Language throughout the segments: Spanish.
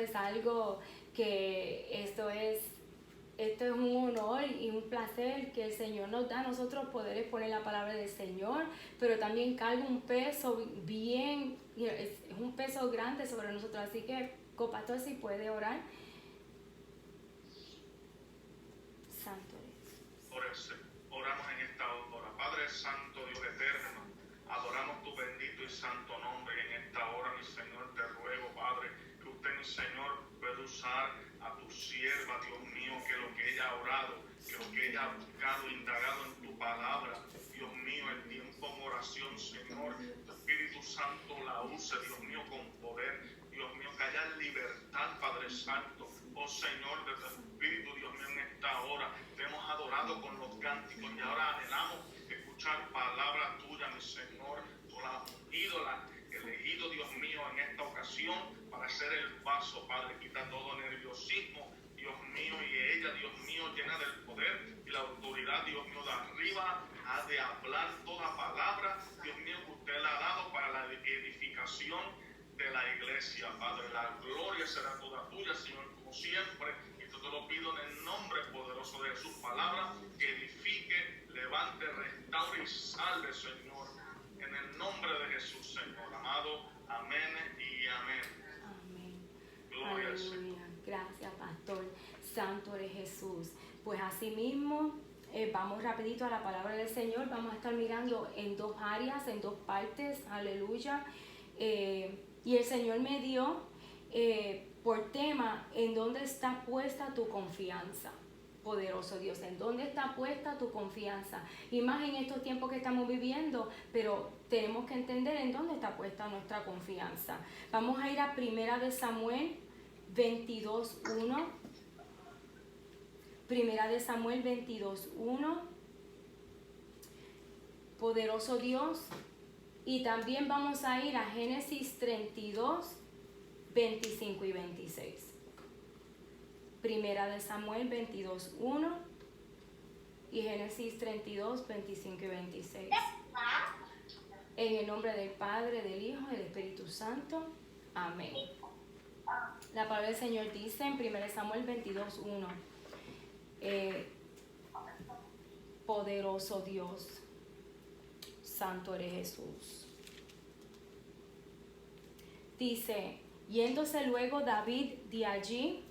es algo que esto es un honor y un placer que el Señor nos da a nosotros poder exponer la palabra del Señor, pero también carga un peso bien, es un peso grande sobre nosotros. Así que, copastor, si puede orar. Santo Dios. Oramos en esta hora. Padre Santo, Dios eterno, adoramos tu bendito y santo nombre. Y en esta hora, mi Señor, te ruego, Padre, que usted, mi Señor, pueda usar a tu sierva, Dios mío, que lo que ella ha orado, que lo que ella ha buscado, indagado en tu palabra, Dios mío, el tiempo en oración, Señor, tu Espíritu Santo la use, Dios mío, con poder, Dios mío, que haya libertad, Padre Santo, oh Señor, de tu Espíritu, Dios mío, en esta hora, te hemos adorado con los cánticos y ahora anhelamos escuchar palabra tuya, mi Señor, tú la has ungido, la elegido, Dios mío, en esta ocasión para hacer el paso, Padre, quita todo nerviosismo, Dios mío, y ella, Dios mío, llena del poder y la autoridad, Dios mío, de arriba, ha de hablar toda palabra, Dios mío, que usted le ha dado para la edificación de la iglesia, Padre. La gloria será toda tuya, Señor, como siempre, y te lo pido en el nombre poderoso de Jesús, palabra que edifique, levante, restaure y salve, Señor, en el nombre de Jesús, Señor, amado, amén y amén. Amén. Gloria al Señor. Aleluya. Gracias, pastor. Santo eres Jesús. Pues así mismo, vamos rapidito a la palabra del Señor. Vamos a estar mirando en dos áreas, en dos partes. Aleluya. Y el Señor me dio por tema, ¿en dónde está puesta tu confianza? Poderoso Dios, ¿en dónde está puesta tu confianza? Y más en estos tiempos que estamos viviendo, pero tenemos que entender en dónde está puesta nuestra confianza. Vamos a ir a 1 de Samuel 22:1. 1 de Samuel 22:1. Poderoso Dios. Y también vamos a ir a Génesis 32, 25 y 26. 1 de Samuel 22:1 y Génesis 32, 25 y 26. En el nombre del Padre, del Hijo y del Espíritu Santo. Amén. La palabra del Señor dice en 1 de Samuel 22:1. Poderoso Dios, santo eres Jesús. Dice, yéndose luego David de allí,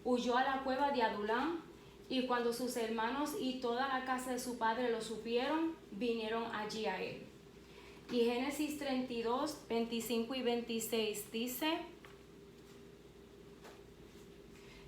huyó a la cueva de Adulam, y cuando sus hermanos y toda la casa de su padre lo supieron, vinieron allí a él. Y Génesis 32, 25 y 26 dice,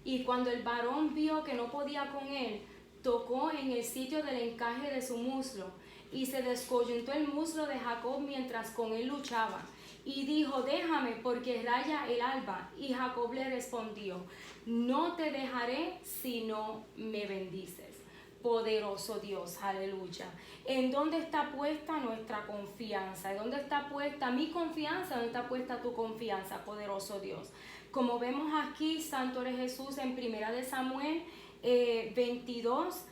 y cuando el varón vio que no podía con él, tocó en el sitio del encaje de su muslo, y se descoyuntó el muslo de Jacob mientras con él luchaba. Y dijo, déjame, porque raya el alba. Y Jacob le respondió, no te dejaré si no me bendices. Poderoso Dios, aleluya. ¿En dónde está puesta nuestra confianza? ¿En dónde está puesta mi confianza? ¿Dónde está puesta tu confianza, poderoso Dios? Como vemos aquí, santo eres Jesús, en 1 de Samuel 22,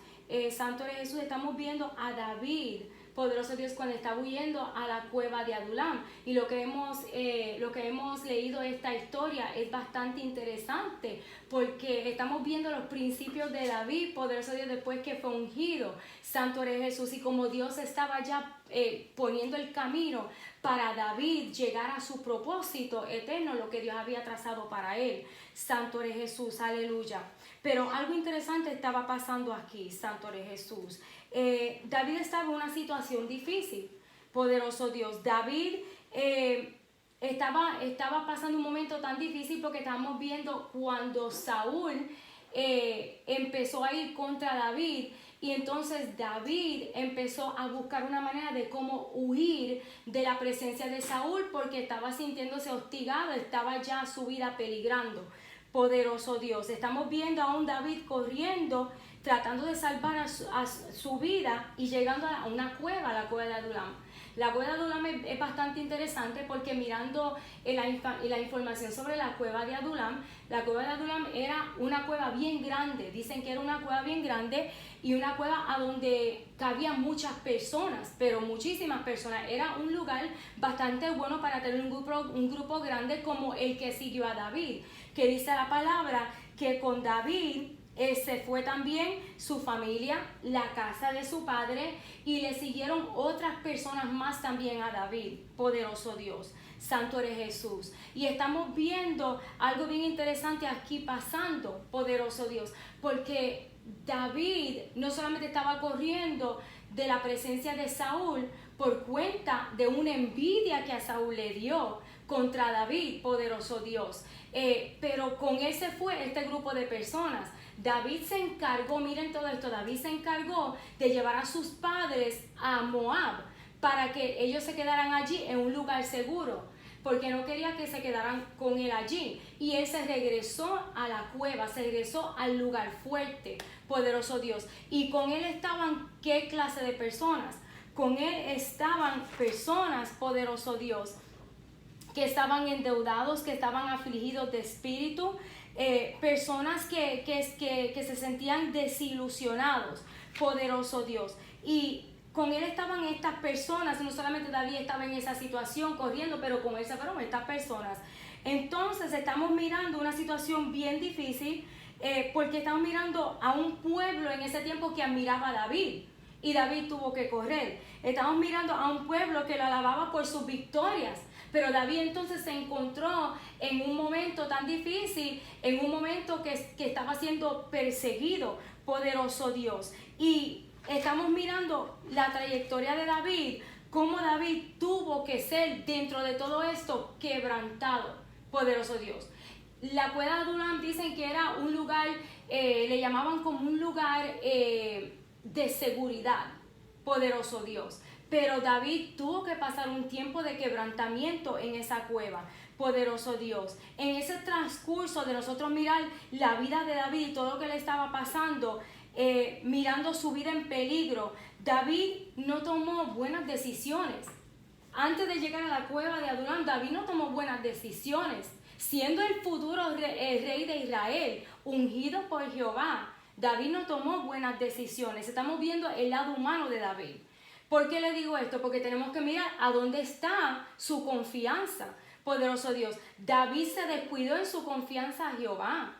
santo eres Jesús, estamos viendo a David, poderoso Dios, cuando está huyendo a la cueva de Adulam. Y lo que hemos leído esta historia es bastante interesante, porque estamos viendo los principios de David, poderoso Dios, después que fue ungido, santo eres Jesús, y como Dios estaba ya poniendo el camino para David llegar a su propósito eterno, lo que Dios había trazado para él. Santo eres Jesús, aleluya. Pero algo interesante estaba pasando aquí, santo eres Jesús. David estaba en una situación difícil, poderoso Dios. David estaba pasando un momento tan difícil, porque estábamos viendo cuando Saúl empezó a ir contra David, y entonces David empezó a buscar una manera de cómo huir de la presencia de Saúl, porque estaba sintiéndose hostigado, estaba ya su vida peligrando. Poderoso Dios, estamos viendo a un David corriendo, tratando de salvar a su vida, y llegando a una cueva, la cueva de Adulam. La cueva de Adulam es bastante interesante porque mirando la información sobre la cueva de Adulam era una cueva bien grande. Dicen que era una cueva bien grande y una cueva a donde cabían muchas personas, pero muchísimas personas. Era un lugar bastante bueno para tener un grupo grande como el que siguió a David, que dice la palabra que con David se fue también su familia, la casa de su padre, y le siguieron otras personas más también a David. Poderoso Dios, santo eres Jesús. Y estamos viendo algo bien interesante aquí pasando, poderoso Dios, porque David no solamente estaba corriendo de la presencia de Saúl por cuenta de una envidia que a Saúl le dio contra David, poderoso Dios, pero con él se fue este grupo de personas. David se encargó, miren todo esto, David se encargó de llevar a sus padres a Moab para que ellos se quedaran allí en un lugar seguro, porque no quería que se quedaran con él allí. Y él se regresó a la cueva, se regresó al lugar fuerte, poderoso Dios. Y con él estaban, ¿qué clase de personas? Con él estaban personas, poderoso Dios, que estaban endeudados, que estaban afligidos de espíritu, personas que se sentían desilusionados, poderoso Dios. Y con él estaban estas personas, no solamente David estaba en esa situación corriendo, pero con él se fueron estas personas. Entonces estamos mirando una situación bien difícil, porque estamos mirando a un pueblo en ese tiempo que admiraba a David, y David tuvo que correr. Estamos mirando a un pueblo que lo alababa por sus victorias, pero David entonces se encontró en un momento tan difícil, en un momento que estaba siendo perseguido, poderoso Dios. Y estamos mirando la trayectoria de David, cómo David tuvo que ser dentro de todo esto quebrantado, poderoso Dios. La cueva de Adulam dicen que era un lugar, le llamaban como un lugar de seguridad, poderoso Dios. Pero David tuvo que pasar un tiempo de quebrantamiento en esa cueva, poderoso Dios. En ese transcurso de nosotros mirar la vida de David y todo lo que le estaba pasando, mirando su vida en peligro, David no tomó buenas decisiones. Antes de llegar a la cueva de Adulam, David no tomó buenas decisiones. Siendo el futuro rey de Israel, ungido por Jehová, David no tomó buenas decisiones. Estamos viendo el lado humano de David. ¿Por qué le digo esto? Porque tenemos que mirar a dónde está su confianza, poderoso Dios. David se descuidó en su confianza a Jehová.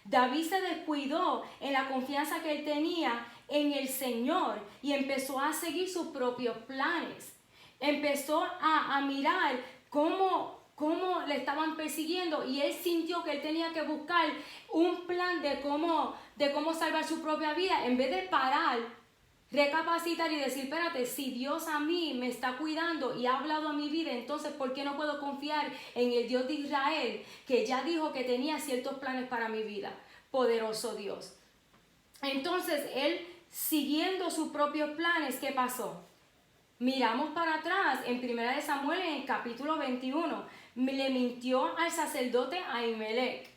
David se descuidó en la confianza que él tenía en el Señor y empezó a seguir sus propios planes. Empezó a mirar cómo le estaban persiguiendo, y él sintió que él tenía que buscar un plan de cómo salvar su propia vida, en vez de parar, recapacitar y decir, espérate, si Dios a mí me está cuidando y ha hablado a mi vida, entonces ¿por qué no puedo confiar en el Dios de Israel, que ya dijo que tenía ciertos planes para mi vida? Poderoso Dios. Entonces él, siguiendo sus propios planes, ¿qué pasó? Miramos para atrás en 1 Samuel, en el capítulo 21, le mintió al sacerdote Ahimelech,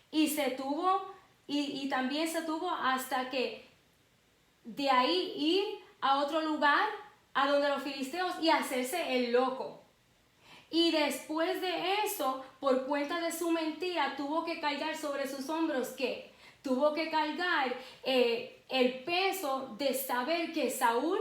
y también se tuvo hasta que de ahí ir a otro lugar, a donde los filisteos, y hacerse el loco. Y después de eso, por cuenta de su mentira, tuvo que cargar sobre sus hombros, ¿qué? Tuvo que cargar el peso de saber que Saúl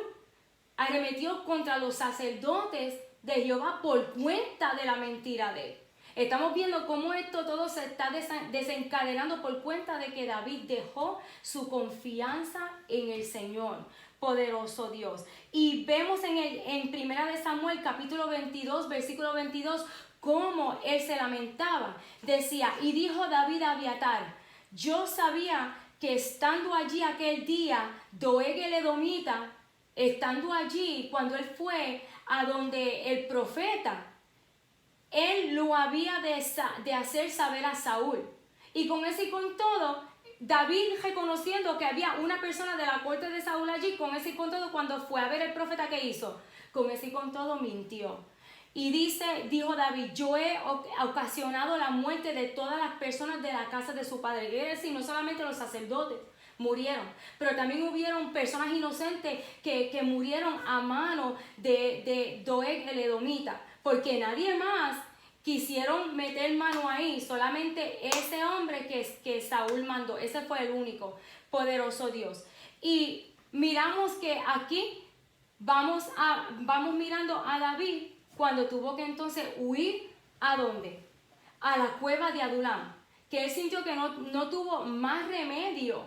arremetió contra los sacerdotes de Jehová por cuenta de la mentira de él. Estamos viendo cómo esto todo se está desencadenando por cuenta de que David dejó su confianza en el Señor, poderoso Dios. Y vemos en 1 Samuel capítulo 22, versículo 22, cómo él se lamentaba. Decía, y dijo David a Abiatar, yo sabía que estando allí aquel día, Doeg el edomita, estando allí cuando él fue a donde el profeta, él lo había de hacer saber a Saúl. Y con eso y con todo, David, reconociendo que había una persona de la corte de Saúl allí, con eso y con todo, cuando fue a ver el profeta, ¿qué hizo? Con eso y con todo mintió. Y dijo David, yo he ocasionado la muerte de todas las personas de la casa de su padre. Quiere decir, no solamente los sacerdotes, murieron. Pero también hubieron personas inocentes que murieron a mano de Doeg el edomita, porque nadie más quisieron meter mano ahí, solamente ese hombre que Saúl mandó. Ese fue el único. Poderoso Dios. Y miramos que aquí vamos mirando a David cuando tuvo que entonces huir. ¿A dónde? A la cueva de Adulam, que él sintió que no tuvo más remedio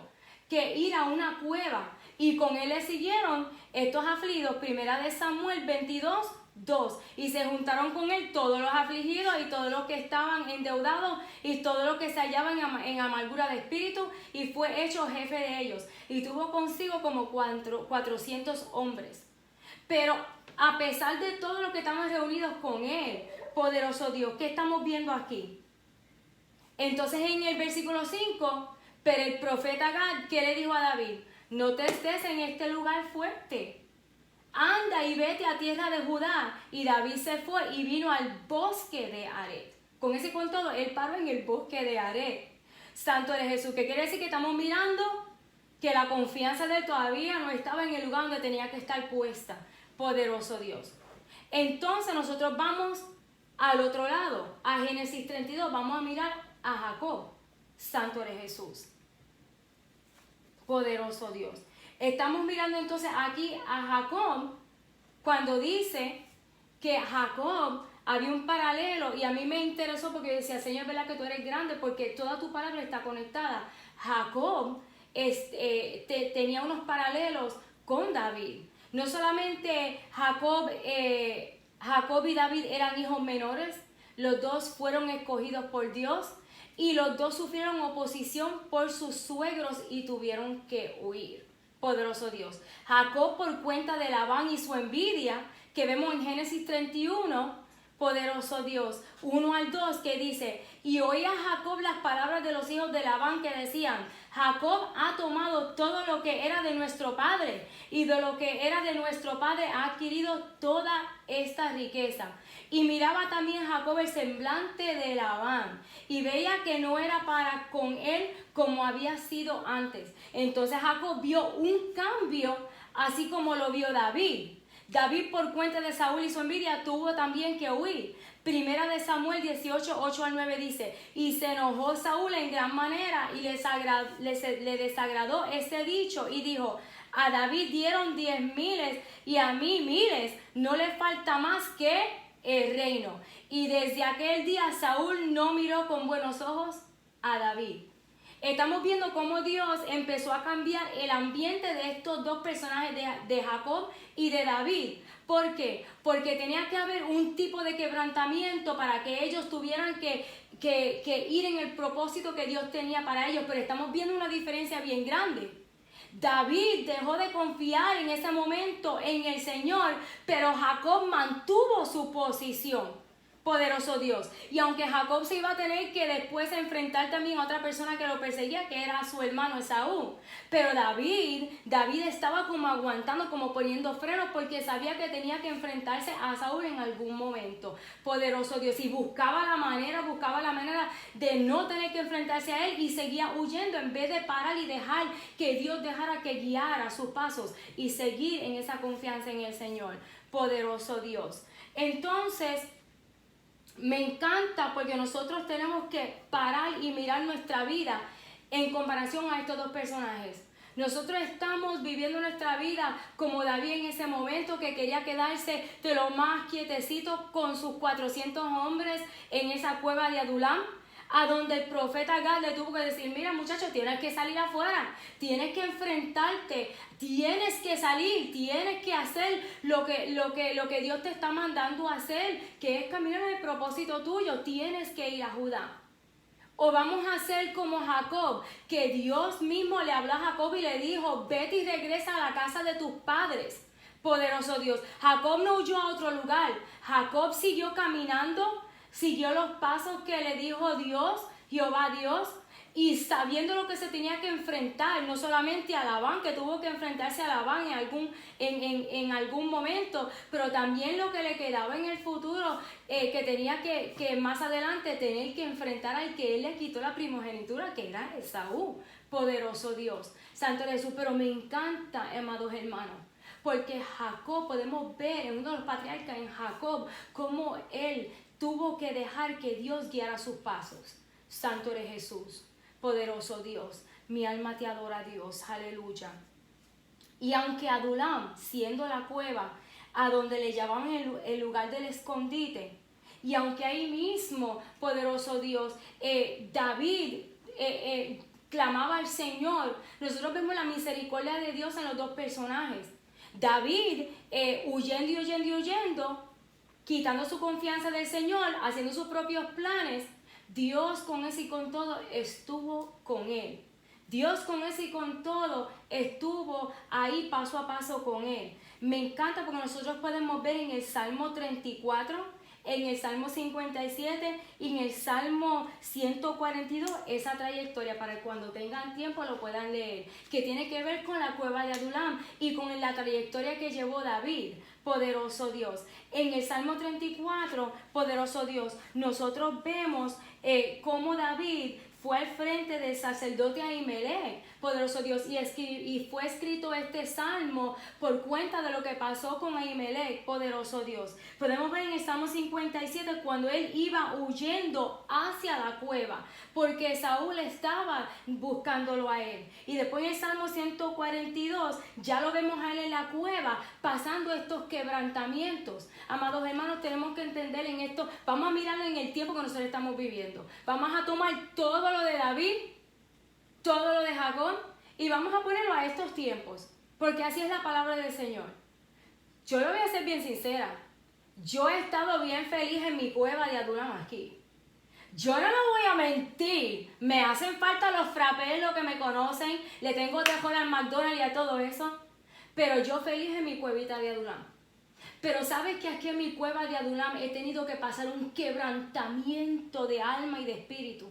que ir a una cueva, y con él le siguieron estos afligidos. Primera de Samuel 22:2, y se juntaron con él todos los afligidos y todos los que estaban endeudados y todos los que se hallaban en amargura de espíritu, y fue hecho jefe de ellos, y tuvo consigo como 400 hombres. Pero a pesar de todo lo que estamos reunidos con él, poderoso Dios, ¿qué estamos viendo aquí? Entonces en el versículo 5, pero el profeta Gad, ¿qué le dijo a David? No te estés en este lugar fuerte, anda y vete a tierra de Judá. Y David se fue y vino al bosque de Aret. Con ese con todo, él paró en el bosque de Aret. Santo eres Jesús. ¿Qué quiere decir? Que estamos mirando que la confianza de él todavía no estaba en el lugar donde tenía que estar puesta. Poderoso Dios. Entonces nosotros vamos al otro lado, a Génesis 32, vamos a mirar a Jacob. Santo eres Jesús. Poderoso Dios. Estamos mirando entonces aquí a Jacob, cuando dice que Jacob había un paralelo, y a mí me interesó porque yo decía, Señor, ¿verdad que tú eres grande? Porque toda tu palabra está conectada. Jacob tenía unos paralelos con David. No solamente Jacob y David eran hijos menores, los dos fueron escogidos por Dios, y los dos sufrieron oposición por sus suegros y tuvieron que huir. Poderoso Dios. Jacob, por cuenta de Labán y su envidia, que vemos en Génesis 31, poderoso Dios, 1-2, que dice, y oía Jacob las palabras de los hijos de Labán que decían, Jacob ha tomado todo lo que era de nuestro padre, y de lo que era de nuestro padre ha adquirido toda esta riqueza. Y miraba también Jacob el semblante de Labán, y veía que no era para con él como había sido antes. Entonces Jacob vio un cambio, así como lo vio David. David, por cuenta de Saúl y su envidia, tuvo también que huir. Primera de Samuel 18:8-9 dice, y se enojó Saúl en gran manera y le desagradó ese dicho, y dijo, a David dieron 10,000 y a mí 1,000, no le falta más que el reino. Y desde aquel día Saúl no miró con buenos ojos a David. Estamos viendo cómo Dios empezó a cambiar el ambiente de estos dos personajes, de Jacob y de David. ¿Por qué? Porque tenía que haber un tipo de quebrantamiento para que ellos tuvieran que ir en el propósito que Dios tenía para ellos. Pero estamos viendo una diferencia bien grande. David dejó de confiar en ese momento en el Señor, pero Jacob mantuvo su posición. Poderoso Dios. Y aunque Jacob se iba a tener que después enfrentar también a otra persona que lo perseguía, que era su hermano Esaú. Pero David estaba como aguantando, como poniendo frenos, porque sabía que tenía que enfrentarse a Saúl en algún momento. Poderoso Dios. Y buscaba la manera de no tener que enfrentarse a él, y seguía huyendo en vez de parar y dejar que Dios dejara que guiara sus pasos y seguir en esa confianza en el Señor. Poderoso Dios. Entonces, me encanta porque nosotros tenemos que parar y mirar nuestra vida en comparación a estos dos personajes. Nosotros estamos viviendo nuestra vida como David en ese momento, que quería quedarse de lo más quietecito con sus 400 hombres en esa cueva de Adulam, a donde el profeta Gad le tuvo que decir, mira muchacho, tienes que salir afuera, tienes que enfrentarte, tienes que salir, tienes que hacer lo que Dios te está mandando a hacer, que es caminar en el propósito tuyo, tienes que ir a Judá. O vamos a hacer como Jacob, que Dios mismo le habló a Jacob y le dijo, vete y regresa a la casa de tus padres. Poderoso Dios. Jacob no huyó a otro lugar, Jacob siguió caminando, siguió los pasos que le dijo Dios, Jehová Dios. y sabiendo lo que se tenía que enfrentar, no solamente a Labán, que tuvo que enfrentarse a Labán en algún momento, pero también lo que le quedaba en el futuro, que tenía que más adelante tener que enfrentar al que él le quitó la primogenitura, que era Esaú. Poderoso Dios, Santo Jesús. Pero me encanta, amados hermanos, porque Jacob, podemos ver en uno de los patriarcas, en Jacob, cómo él tuvo que dejar que Dios guiara sus pasos. Santo eres Jesús, poderoso Dios, mi alma te adora, Dios, aleluya. Y aunque Adulam, siendo la cueva a donde le llamaban el lugar del escondite, y aunque ahí mismo, poderoso Dios, David clamaba al Señor, nosotros vemos la misericordia de Dios en los dos personajes. David huyendo, quitando su confianza del Señor, haciendo sus propios planes. Dios con eso y con todo estuvo con él. Dios con eso y con todo estuvo ahí paso a paso con él. Me encanta porque nosotros podemos ver en el Salmo 34, en el Salmo 57 y en el Salmo 142 esa trayectoria, para que cuando tengan tiempo lo puedan leer, que tiene que ver con la cueva de Adulam y con la trayectoria que llevó David. Poderoso Dios. En el Salmo 34, poderoso Dios, nosotros vemos cómo David fue al frente del sacerdote Ahimelech, poderoso Dios, y fue escrito este salmo por cuenta de lo que pasó con Ahimelech, poderoso Dios. Podemos ver en el Salmo 57 cuando él iba huyendo hacia la cueva, porque Saúl estaba buscándolo a él. Y después en el Salmo 142 ya lo vemos a él en la cueva pasando estos quebrantamientos. Amados hermanos, tenemos que entender en esto, vamos a mirarlo en el tiempo que nosotros estamos viviendo. Vamos a tomar todo lo de David, todo lo de Jacob, y vamos a ponerlo a estos tiempos, porque así es la palabra del Señor. Yo le voy a ser bien sincera, yo he estado bien feliz en mi cueva de Adulam aquí. Yo no me voy a mentir, me hacen falta los frappés, los que me conocen, le tengo tejón al McDonald's y a todo eso, pero yo feliz en mi cuevita de Adulam. Pero sabes que aquí en mi cueva de Adulam he tenido que pasar un quebrantamiento de alma y de espíritu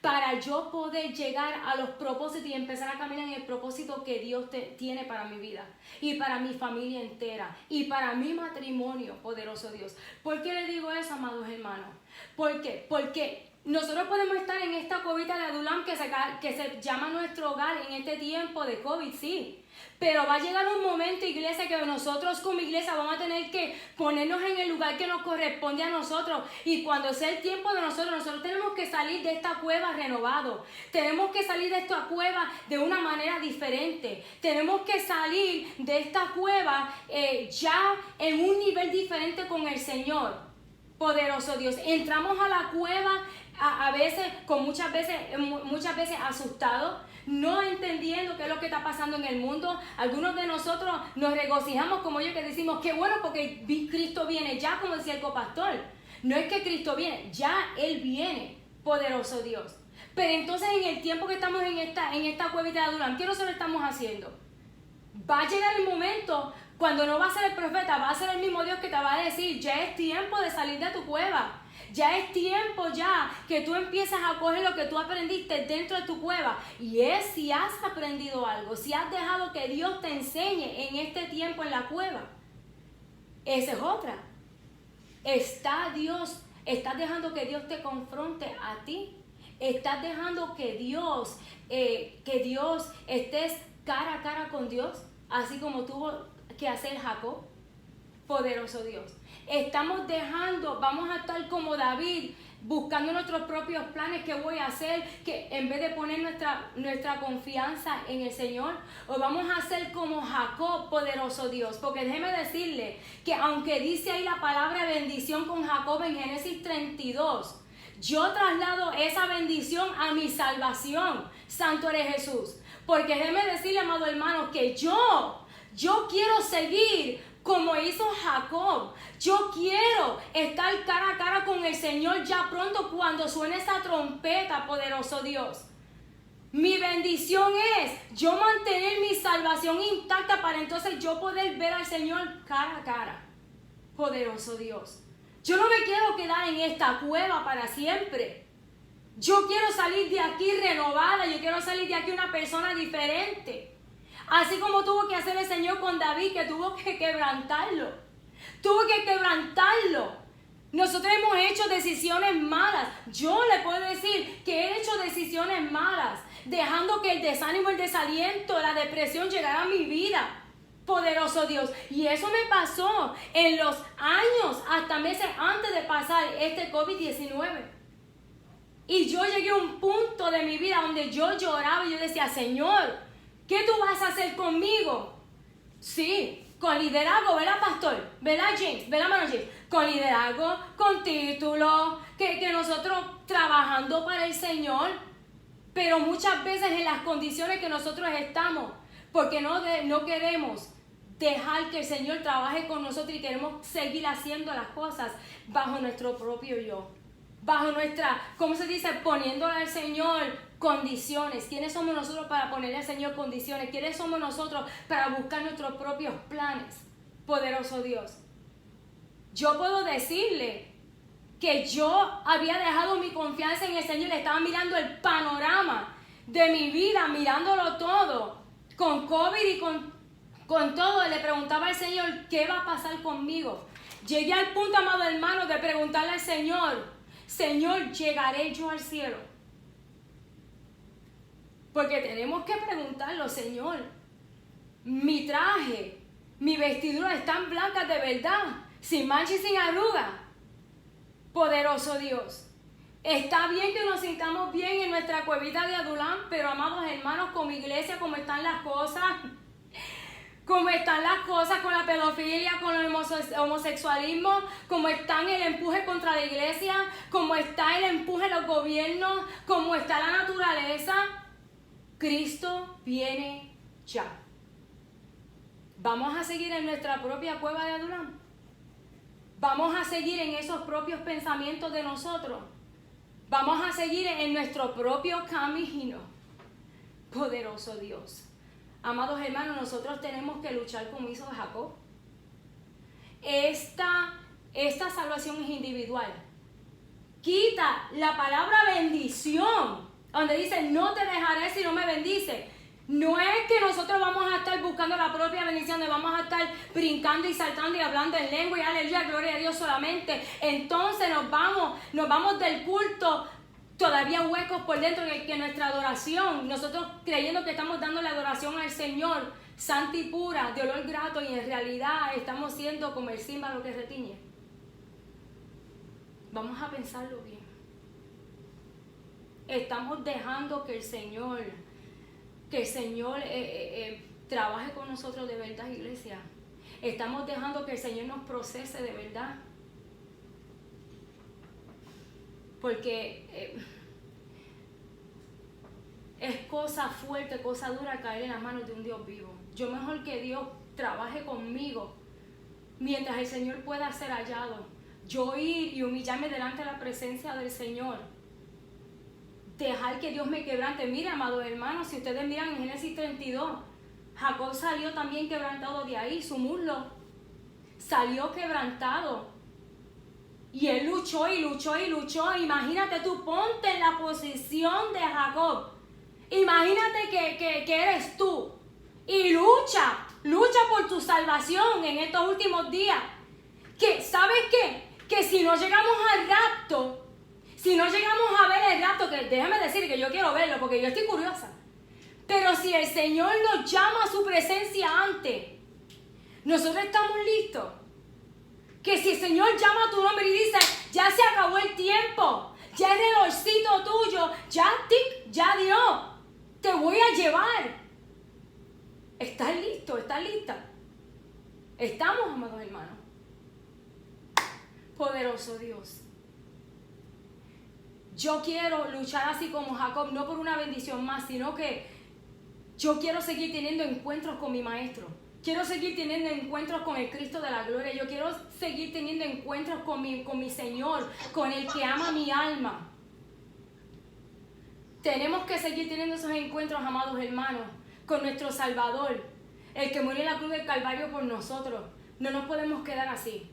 para yo poder llegar a los propósitos y empezar a caminar en el propósito que Dios tiene para mi vida y para mi familia entera y para mi matrimonio, poderoso Dios. ¿Por qué le digo eso, amados hermanos? ¿Por qué? Porque nosotros podemos estar en esta cuevita de Adulam que se llama nuestro hogar en este tiempo de COVID, sí. Pero va a llegar un momento, iglesia, que nosotros como iglesia vamos a tener que ponernos en el lugar que nos corresponde a nosotros. Y cuando sea el tiempo de nosotros tenemos que salir de esta cueva renovado. Tenemos que salir de esta cueva de una manera diferente. Tenemos que salir de esta cueva ya en un nivel diferente con el Señor. Poderoso Dios. Entramos a la cueva a veces, muchas veces asustados, no entendiendo qué es lo que está pasando en el mundo. Algunos de nosotros nos regocijamos como yo, que decimos, qué bueno porque Cristo viene ya, como decía el copastor. No es que Cristo viene, ya Él viene, poderoso Dios. Pero entonces en el tiempo que estamos en esta cuevita de Adulam, ¿qué nosotros estamos haciendo? Va a llegar el momento cuando no va a ser el profeta, va a ser el mismo Dios que te va a decir, ya es tiempo de salir de tu cueva. Ya es tiempo ya que tú empiezas a coger lo que tú aprendiste dentro de tu cueva. Y es si has aprendido algo, si has dejado que Dios te enseñe en este tiempo en la cueva. Esa es otra. Estás dejando que Dios te confronte a ti. Estás dejando que Dios estés cara a cara con Dios, así como tuvo que hacer Jacob. Poderoso Dios. Vamos a estar como David, buscando nuestros propios planes, qué voy a hacer, que en vez de poner nuestra confianza en el Señor, o vamos a ser como Jacob, poderoso Dios. Porque déjeme decirle que aunque dice ahí la palabra bendición con Jacob en Génesis 32, yo traslado esa bendición a mi salvación. Santo eres Jesús. Porque déjeme decirle, amado hermano, que yo quiero seguir como hizo Jacob. Yo quiero estar cara a cara con el Señor ya pronto cuando suene esa trompeta, poderoso Dios. Mi bendición es yo mantener mi salvación intacta para entonces yo poder ver al Señor cara a cara. Poderoso Dios. Yo no me quiero quedar en esta cueva para siempre. Yo quiero salir de aquí renovada, yo quiero salir de aquí una persona diferente. Así como tuvo que hacer el Señor con David, que tuvo que quebrantarlo. Tuvo que quebrantarlo. Nosotros hemos hecho decisiones malas. Yo le puedo decir que he hecho decisiones malas, dejando que el desánimo, el desaliento, la depresión llegara a mi vida. Poderoso Dios. Y eso me pasó en los años, hasta meses antes de pasar este COVID-19. Y yo llegué a un punto de mi vida donde yo lloraba y yo decía, Señor, ¿qué tú vas a hacer conmigo? Sí, con liderazgo, ¿verdad, pastor? ¿Verdad, James? ¿Verdad, hermano James? Con liderazgo, con título, que nosotros trabajando para el Señor, pero muchas veces en las condiciones que nosotros estamos, porque no queremos dejar que el Señor trabaje con nosotros y queremos seguir haciendo las cosas bajo nuestro propio yo. Bajo nuestra, ¿cómo se dice? Poniéndole al Señor condiciones. ¿Quiénes somos nosotros para ponerle al Señor condiciones? ¿Quiénes somos nosotros para buscar nuestros propios planes? Poderoso Dios. Yo puedo decirle que yo había dejado mi confianza en el Señor. Estaba mirando el panorama de mi vida, mirándolo todo. Con COVID y con todo. Le preguntaba al Señor, ¿qué va a pasar conmigo? Llegué al punto, amado hermano, de preguntarle al Señor, Señor, ¿llegaré yo al cielo? Porque tenemos que preguntarlo, Señor. Mi traje, mi vestidura están blancas de verdad, sin mancha y sin arruga. Poderoso Dios. Está bien que nos sintamos bien en nuestra cuevita de Adulán, pero amados hermanos, como iglesia, como están las cosas, como están las cosas con la pedofilia, con el homosexualismo, como está el empuje contra la iglesia, como está el empuje de los gobiernos, como está la naturaleza, Cristo viene ya. ¿Vamos a seguir en nuestra propia cueva de Adulán? ¿Vamos a seguir en esos propios pensamientos de nosotros? ¿Vamos a seguir en nuestro propio camino? Poderoso Dios. Amados hermanos, nosotros tenemos que luchar como hizo Jacob. Esta salvación es individual. Quita la palabra bendición, donde dice, no te dejaré si no me bendice. No es que nosotros vamos a estar buscando la propia bendición, de vamos a estar brincando y saltando y hablando en lengua y aleluya, gloria a Dios solamente. Entonces nos vamos del culto todavía huecos por dentro que nuestra adoración, nosotros creyendo que estamos dando la adoración al Señor, santa y pura, de olor grato, y en realidad estamos siendo como el címbalo que retiñe. Vamos a pensarlo bien. Estamos dejando que el Señor trabaje con nosotros de verdad, iglesia. Estamos dejando que el Señor nos procese de verdad. Porque es cosa fuerte, cosa dura caer en las manos de un Dios vivo. Yo mejor que Dios trabaje conmigo mientras el Señor pueda ser hallado. Yo ir y humillarme delante de la presencia del Señor. Dejar que Dios me quebrante. Mira, amados hermanos, si ustedes miran en Génesis 32, Jacob salió también quebrantado de ahí, su muslo salió quebrantado. Y él luchó y luchó y luchó. Imagínate tú, ponte en la posición de Jacob. Imagínate que eres tú. Y lucha por tu salvación en estos últimos días. Que, ¿sabes qué? Que si no llegamos al rapto, si no llegamos a ver el rapto, que déjame decir que yo quiero verlo porque yo estoy curiosa. Pero si el Señor nos llama a su presencia antes, nosotros estamos listos. Que si el Señor llama a tu nombre y dice, ya se acabó el tiempo, ya el relojcito tuyo, ya dio, te voy a llevar. ¿Estás listo? ¿Estás lista? ¿Estamos, amados hermanos? Poderoso Dios. Yo quiero luchar así como Jacob, no por una bendición más, sino que yo quiero seguir teniendo encuentros con mi maestro. Quiero seguir teniendo encuentros con el Cristo de la gloria. Yo quiero seguir teniendo encuentros con mi Señor, con el que ama mi alma. Tenemos que seguir teniendo esos encuentros, amados hermanos, con nuestro Salvador, el que murió en la cruz del Calvario por nosotros. No nos podemos quedar así.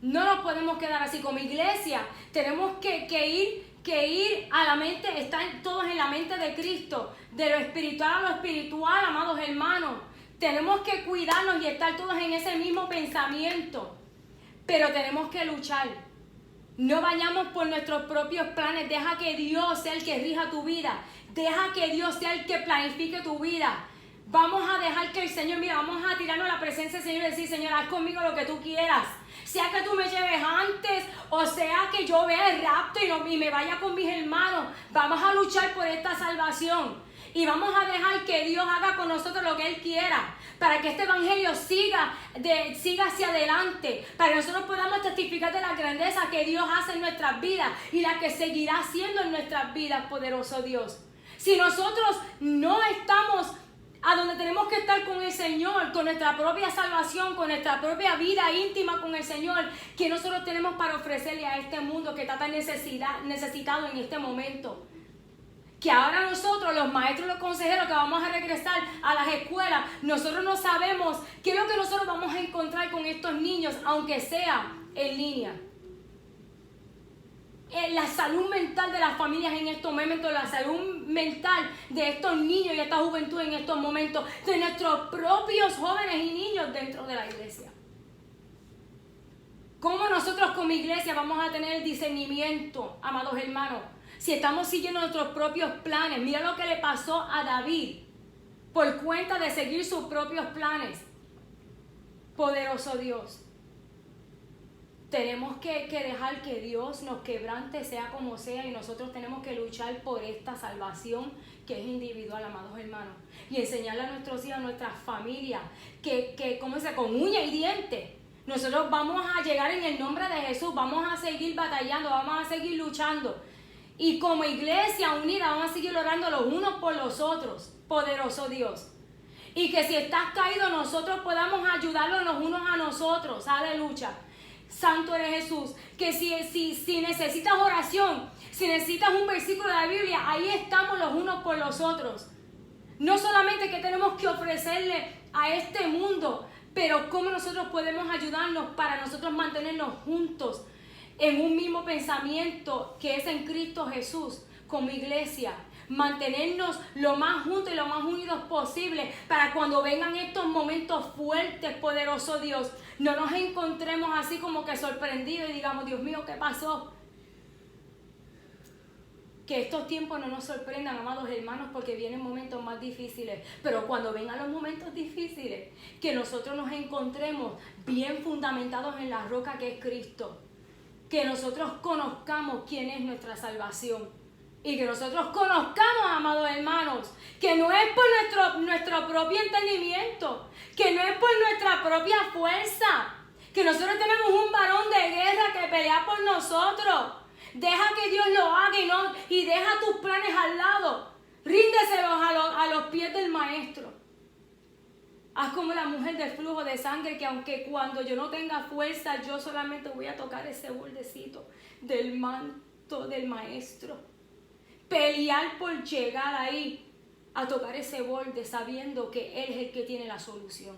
No nos podemos quedar así. Como iglesia tenemos que ir que ir a la mente, están todos en la mente de Cristo, de lo espiritual a lo espiritual, amados hermanos. Tenemos que cuidarnos y estar todos en ese mismo pensamiento, pero tenemos que luchar. No vayamos por nuestros propios planes, deja que Dios sea el que rija tu vida, deja que Dios sea el que planifique tu vida. Vamos a dejar que el Señor, mira, vamos a tirarnos a la presencia del Señor y decir, Señor, haz conmigo lo que tú quieras. Sea que tú me lleves antes o sea que yo vea el rapto y me vaya con mis hermanos. Vamos a luchar por esta salvación y vamos a dejar que Dios haga con nosotros lo que Él quiera, para que este evangelio siga hacia adelante, para que nosotros podamos testificar de la grandeza que Dios hace en nuestras vidas y la que seguirá haciendo en nuestras vidas, poderoso Dios. Si nosotros no estamos a donde tenemos que estar con el Señor, con nuestra propia salvación, con nuestra propia vida íntima con el Señor, que nosotros tenemos para ofrecerle a este mundo que está tan necesitado en este momento. Que ahora nosotros, los maestros y los consejeros que vamos a regresar a las escuelas, nosotros no sabemos qué es lo que nosotros vamos a encontrar con estos niños, aunque sea en línea. La salud mental de las familias en estos momentos, la salud mental de estos niños y esta juventud en estos momentos, de nuestros propios jóvenes y niños dentro de la iglesia. ¿Cómo nosotros como iglesia vamos a tener el discernimiento, amados hermanos, si estamos siguiendo nuestros propios planes? Mira lo que le pasó a David por cuenta de seguir sus propios planes. Poderoso Dios. Tenemos que dejar que Dios nos quebrante, sea como sea, y nosotros tenemos que luchar por esta salvación que es individual, amados hermanos. Y enseñarle a nuestros hijos, a nuestras familias, que como dice, con uña y diente, nosotros vamos a llegar en el nombre de Jesús, vamos a seguir batallando, vamos a seguir luchando. Y como iglesia unida vamos a seguir orando los unos por los otros, poderoso Dios. Y que si estás caído, nosotros podamos ayudarlos los unos a nosotros, aleluya. Santo eres Jesús, que si necesitas oración, si necesitas un versículo de la Biblia, ahí estamos los unos por los otros. No solamente que tenemos que ofrecerle a este mundo, pero cómo nosotros podemos ayudarnos para nosotros mantenernos juntos en un mismo pensamiento que es en Cristo Jesús, como iglesia. Mantenernos lo más juntos y lo más unidos posible para cuando vengan estos momentos fuertes, poderoso Dios, no nos encontremos así como que sorprendidos y digamos, Dios mío, ¿qué pasó? Que estos tiempos no nos sorprendan, amados hermanos, porque vienen momentos más difíciles. Pero cuando vengan los momentos difíciles, que nosotros nos encontremos bien fundamentados en la roca que es Cristo. Que nosotros conozcamos quién es nuestra salvación. Y que nosotros conozcamos, amados hermanos, que no es por nuestro propio entendimiento, que no es por nuestra propia fuerza, que nosotros tenemos un varón de guerra que pelea por nosotros. Deja que Dios lo haga y deja tus planes al lado. Ríndeselos a los pies del Maestro. Haz como la mujer del flujo de sangre, que aunque cuando yo no tenga fuerza, yo solamente voy a tocar ese bordecito del manto del Maestro. Pelear por llegar ahí a tocar ese borde sabiendo que Él es el que tiene la solución.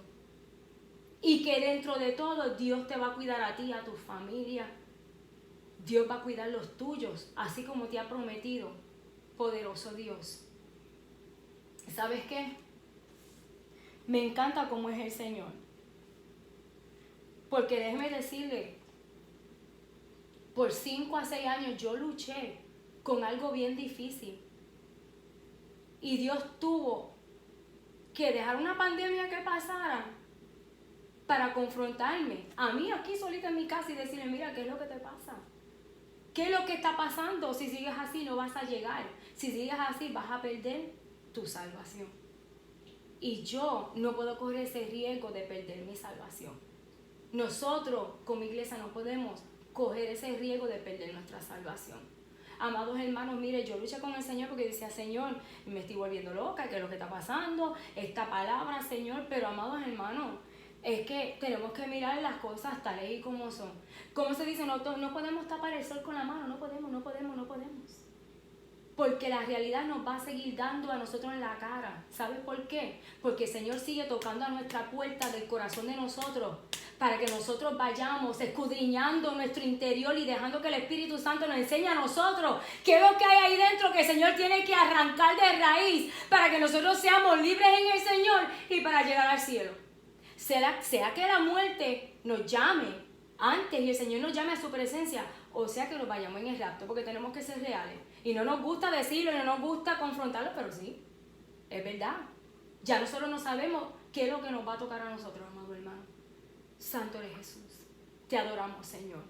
Y que dentro de todo Dios te va a cuidar a ti, a tu familia. Dios va a cuidar los tuyos, así como te ha prometido, poderoso Dios. ¿Sabes qué? Me encanta cómo es el Señor. Porque déjeme decirle, por 5 a 6 años yo luché con algo bien difícil. Y Dios tuvo que dejar una pandemia que pasara para confrontarme. A mí aquí solita en mi casa y decirle, mira, ¿qué es lo que te pasa? ¿Qué es lo que está pasando? Si sigues así no vas a llegar. Si sigues así vas a perder tu salvación. Y yo no puedo correr ese riesgo de perder mi salvación. Nosotros como iglesia no podemos coger ese riesgo de perder nuestra salvación. Amados hermanos, mire, yo luché con el Señor porque decía, Señor, me estoy volviendo loca, ¿qué es lo que está pasando? Esta palabra, Señor, pero amados hermanos, es que tenemos que mirar las cosas tales y como son. Como se dice, no podemos tapar el sol con la mano, no podemos. Porque la realidad nos va a seguir dando a nosotros en la cara. ¿Sabes por qué? Porque el Señor sigue tocando a nuestra puerta del corazón de nosotros, para que nosotros vayamos escudriñando nuestro interior y dejando que el Espíritu Santo nos enseñe a nosotros qué es lo que hay ahí dentro que el Señor tiene que arrancar de raíz para que nosotros seamos libres en el Señor y para llegar al cielo. Sea que la muerte nos llame antes y el Señor nos llame a su presencia, o sea que nos vayamos en el rapto, porque tenemos que ser reales. Y no nos gusta decirlo, no nos gusta confrontarlo, pero sí, es verdad. Ya nosotros no sabemos qué es lo que nos va a tocar a nosotros, amado hermano. Santo eres Jesús. Te adoramos, Señor.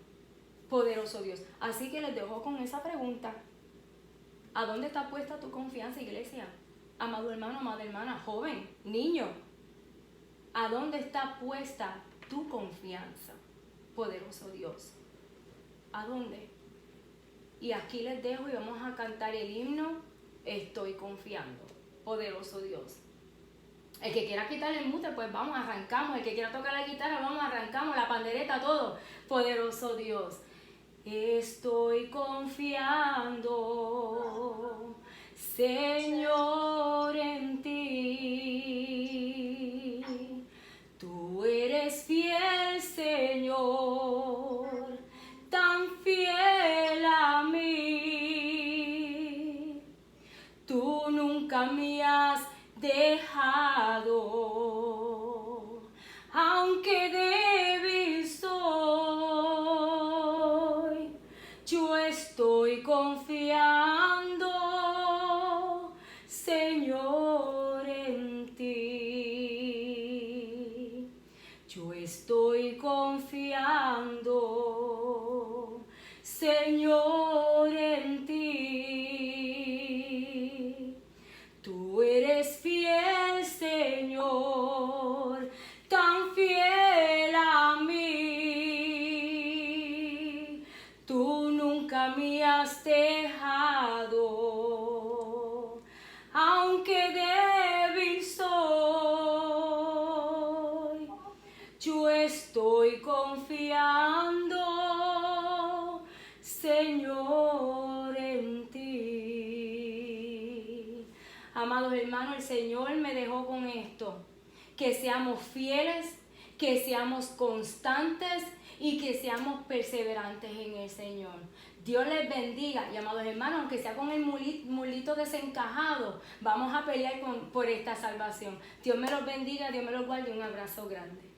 Poderoso Dios. Así que les dejo con esa pregunta. ¿A dónde está puesta tu confianza, iglesia? Amado hermano, amada hermana, joven, niño. ¿A dónde está puesta tu confianza? Poderoso Dios. ¿A dónde? Y aquí les dejo y vamos a cantar el himno Estoy confiando. Poderoso Dios. El que quiera quitarle el mute, pues vamos, arrancamos. El que quiera tocar la guitarra, vamos, arrancamos. La pandereta, todo. Poderoso Dios. Estoy confiando, Señor, en ti. Tú eres fiel, Señor, tan fiel a mí. Tú nunca me has dejado, aunque débil soy, yo estoy confiando, Señor, en ti. Yo estoy confiando, Señor, en ti. Tú eres fiel, Señor, tan fiel a mí. Tú nunca me has dejado, aunque débil soy. Yo estoy confiando, Señor, en ti. Amados hermanos, el Señor me dejó con esto, que seamos fieles, que seamos constantes y que seamos perseverantes en el Señor. Dios les bendiga. Y amados hermanos, aunque sea con el mulito desencajado, vamos a pelear por esta salvación. Dios me los bendiga, Dios me los guarde. Un abrazo grande.